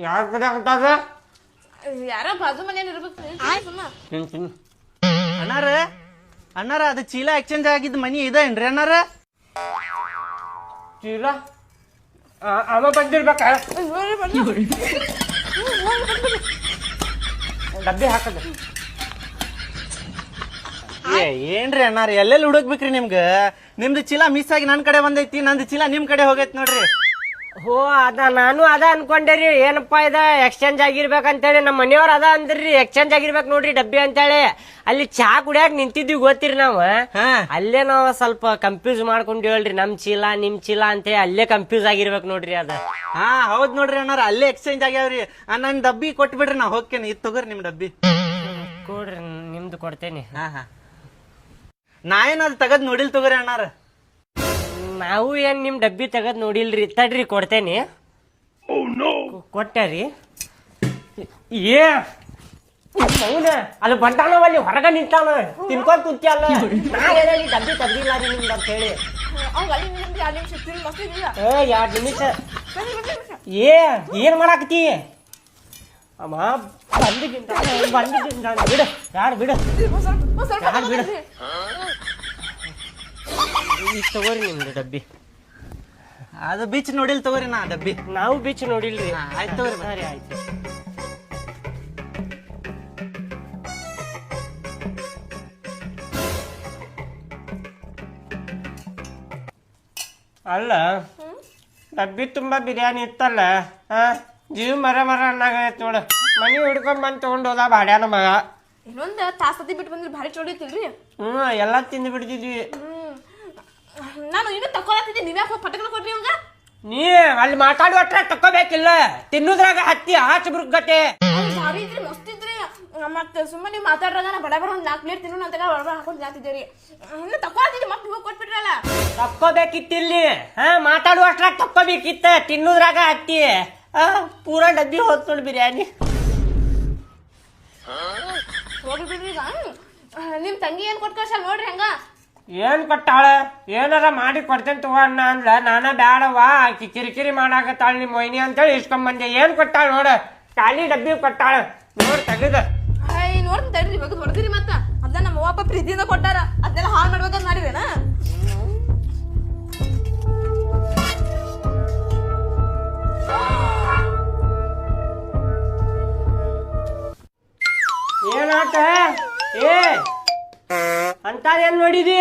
ಯಾರ ಕಡೆ ಹೊಂಟಾದ? ಯಾರ ಬಾಜು ಮನೇಲಿ ಇರ್ಬೇಕು. ಅಣ್ಣಾರ ಅಣ್ಣಾರ ಅದು ಚೀಲ ಎಕ್ಸ್ಚೇಂಜ್ ಆಗಿದ್ದ ಮನಿ ಇದೇನ್ರಿ ಅಣ್ಣಾರ? ಚೀಲ ಅವ ಬಂದಿರ್ಬೇಕ. ಡಬ್ಬಿ ಹಾಕದ. ಏನ್ರಿ ಅಣ್ಣಾರ ಎಲ್ಲೆಲ್ಲಿ ಹುಡುಕ್ಬೇಕ್ರಿ ನಿಮ್ಗ? ನಿಮ್ದು ಚೀಲ ಮಿಸ್ ಆಗಿ ನನ್ ಕಡೆ ಬಂದೈತಿ, ನಂದು ಚೀಲ ನಿಮ್ ಕಡೆ ಹೋಗೈತಿ ನೋಡ್ರಿ. ಹೋ ಅದ ನಾನು ಅದ ಅನ್ಕೊಂಡೇರಿ. ಏನಪ್ಪಾ ಇದ ಎಕ್ಸ್ಚೇಂಜ್ ಆಗಿರ್ಬೇಕಂತೇಳಿ ನಮ್ಮ ಮನೆಯವ್ರ ಅದ ಅಂದ್ರಿ ಎಕ್ಸ್ಚೇಂಜ್ ಆಗಿರ್ಬೇಕು ನೋಡ್ರಿ ಡಬ್ಬಿ ಅಂತೇಳಿ. ಅಲ್ಲಿ ಚಾ ಕುಡಿಯಾಕ ನಿಂತಿದ್ವಿ ಗೊತ್ತಿರಿ ನಾವು. ಅಲ್ಲೇ ನಾವು ಸ್ವಲ್ಪ ಕನ್ಫ್ಯೂಸ್ ಮಾಡ್ಕೊಂಡ್ ಹೇಳ್ರಿ ನಿಮ್ ಚೀಲ ಅಂತ ಅಲ್ಲೇ ಕನ್ಫ್ಯೂಸ್ ಆಗಿರ್ಬೇಕು ನೋಡ್ರಿ ಅದ. ಹೌದ್ ನೋಡ್ರಿ ಅಣ್ಣಾರ ಅಲ್ಲೇ ಎಕ್ಸ್ಚೇಂಜ್ ಆಗ್ಯಾವ್ರಿ. ನನ್ ಡಬ್ಬಿ ಕೊಟ್ಬಿಡ್ರಿ, ನಾ ಹೋಗ್ತೇನೆ. ಇದು ತಗೋರಿ ನಿಮ್ ಡಬ್ಬಿ. ಕೊಡ್ರಿ ನಿಮ್ದು ಕೊಡ್ತೇನಿ. ನಾ ಏನಾದ್ರು ತಗದ್ ನೋಡಿಲ್ ತಗೋರಿ ಅಣ್ಣಾರ. ನಾವು ಏನ್ ನಿಮ್ ಡಬ್ಬಿ ತೆಗದ್ ನೋಡಿಲ್ರಿ. ತಡ್ರಿ ಕೊಡ್ತೇನಿ. ಕೊಟ್ಟರಿ ಏ ಅದು ಬಂಟಾನವ ಅಲ್ಲಿ ಹೊರಗ ನಿಂತಾನ ತಿನ್ಕೊಂಡ್ ಕುಂತಿಯಲ್ಲ. ನಾ ಹೇಳಿ ಡಬ್ಬಿ ತೆಗ್ದಿಲ್ಲ ರೀ ನಿಮ್ದು ಅಂತ ಹೇಳಿ. 2 ನಿಮಿಷ. ಏನ್ ಮಾಡಾಕತಿ? ಅಮ್ಮ ಬಂದಿದ್ದ ಬಿಡು. ಯಾರು ಬಿಡು ಬಿಡು. ಈಗ ತಗೋರಿ ನಿಮ್ದು ಡಬ್ಬಿ. ಅದು ಬೀಚ್ ನೋಡಿಲ್ ತಗೋರಿ ನಾ ಡಬ್ಬಿ. ನಾವು ಬೀಚ್ ನೋಡಿಲ್ರಿ. ಆಯ್ತು ತಗೋರಿ. ಸರಿ ಆಯ್ತು. ಅಲ್ಲ ಡಬ್ಬಿ ತುಂಬಾ ಬಿರಿಯಾನಿ ಇತ್ತಲ್ಲ, ಜೀವ ಮರ ಅನ್ನಾಗೈತ್ ನೋಡ. ಮನಿ ಹಿಡ್ಕೊಂಡ್ ಬಂದ್ ತಗೊಂಡ್ ಹೋದ ಬಾಡ್ಯಾನ ಮಗ. ಇನ್ನೊಂದ್ ತಾಸತಿ ಬಿಟ್ಟು ಬಂದ್ರೆ ಭಾರಿ ಚೋಡಿ ಐತಿಲ್ರಿ. ಎಲ್ಲಾ ತಿಂದು ಬಿಡ್ತಿದ್ವಿ. ನಾನು ಇನ್ನೂ ತಕೊಳತ್ತಿದ್ದೆ, ನೀವ್ಯಾಕೆ ಪಟಕನ ಕೊಡ್ರಿ ಅವಂಗ? ನೀ ಅಲ್ಲಿ ಮಾತಾಡುವಟ್ರ ತಕೋಬೇಕಿಲ್ಲ, ತಿನ್ನುದ್ರಾಗ ಹತ್ತಿ ಆಚೆ ಬುರ್ಗತೆ. ಭಾರಿ ಇದ್ರಿ, ಮಸ್ತ್ ಇದ್ರಿ. ಮತ್ತೆ ಸುಮ್ಮನೆ ನೀವು ಮಾತಾಡ್ರಾಗ ನಾ ಬಡ ಒಂದ್ 4 ಪ್ಲೇಟ್ ತಿನ್ನೋಣ ಅಂತ ಬಡ ಹಾಕೊಂಡು ಜಾತಿದ್ದೀರಿ. ಇನ್ನು ತಕೊಳತ್ತಿದ್ದೆ, ಮತ್ತೆ ಇವಾಗ ಕೊಟ್ಬಿಟ್ರಲ್ಲ. ತಕ್ಕೋಬೇಕಿತ್ತಿಲ್ಲಿ. ಮಾತಾಡುವಷ್ಟ್ರಾಗ ತಕ್ಕೋಬೇಕಿತ್ತ, ತಿನ್ನುದ್ರಾಗ ಹತ್ತಿ ಪೂರಾ ಡಬ್ಬಿ ಹೋತ್ ನೋಡಿ ಬಿರಿಯಾನಿ. ಹೋಗಿ ಬಿಡ್ರಿ. ಈಗ ನಿಮ್ ತಂಗಿ ಏನ್ ಕೊಟ್ ಕಳ್ಸ ನೋಡ್ರಿ ಹಂಗ. ಏನ್ ಕೊಟ್ಟಾಳ? ಏನಾರ ಮಾಡಿ ಕೊಡ್ತೇನೆ ತಗೋ ಅಣ್ಣ ಅಂದ್ಲ. ನಾನ ಬ್ಯಾಡವಾ ಆಕಿ ಕಿರಿಕಿರಿ ಮಾಡಾಕತ್ತಾಳ ನಿಮ್ ಮೊಯ್ನಿ ಅಂತೇಳಿ ಇಸ್ಕೊಂಬಂದೆ. ಏನ್ ಕೊಟ್ಟಾಳ ನೋಡ, ಖಾಲಿ ಡಬ್ಬಿ ಕೊಟ್ಟಾಳ ನೋಡ್ ತೆಗದ. ನೋಡ್ತೀನಿ ತಡ್ರಿ, ಇವಾಗ ಹೊಡೆದಿರಿ. ಮತ್ತ ಅದನ್ನ ನಮ್ಮ ಅವ್ವ ಪ್ರೀತಿಯಿಂದ ಕೊಟ್ಟಾರ, ಅದನ್ನೆಲ್ಲ ಹಾಳು ಮಾಡ್ಬೇಕಂತ ಮಾಡಿರೇನ? ಏನಾಟ ಏ ಅಂತಾರೇನ್ ನೋಡಿದಿ?